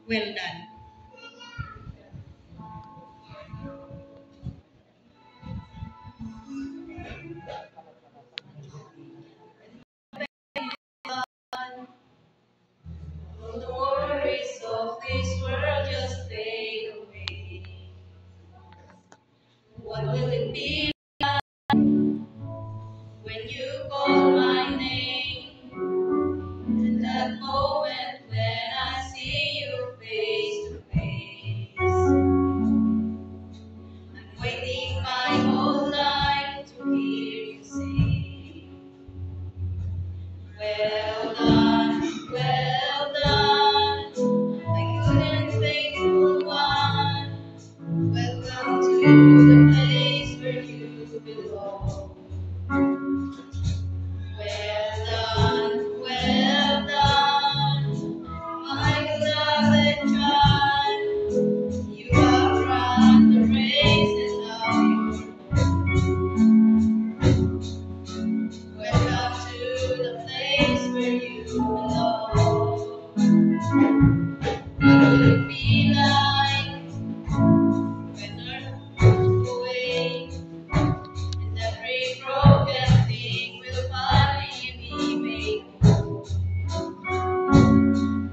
Well done. The worries of this world just fade away. What will it be when you call my name? In that moment when I see you face to face. I'm waiting my whole life to hear you say, well done, well done, my good and faithful one. Welcome to the place where you belong. Well done, my beloved child. You have run the race and now you're welcome to the place where you belong. What will it be like when earth moves away and every broken thing will finally be made whole?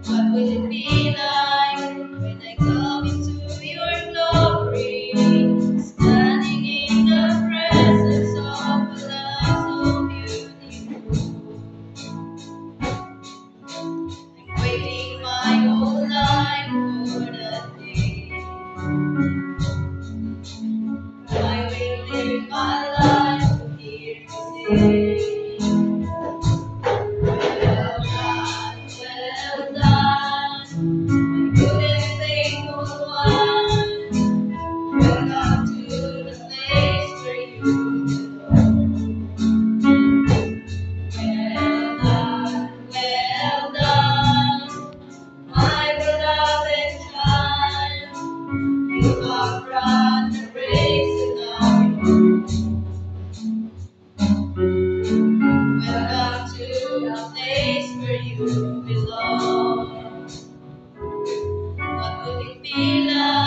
What will it be like when I come into your glory, standing in the presence of a love so beautiful? I'm waiting my whole life for that day. I will live my life to hear you say, well done, good and faithful one. Welcome to the place where you belong. Well done, my beloved child. You have run the race and now you're welcome to the place where you belong. What would it be like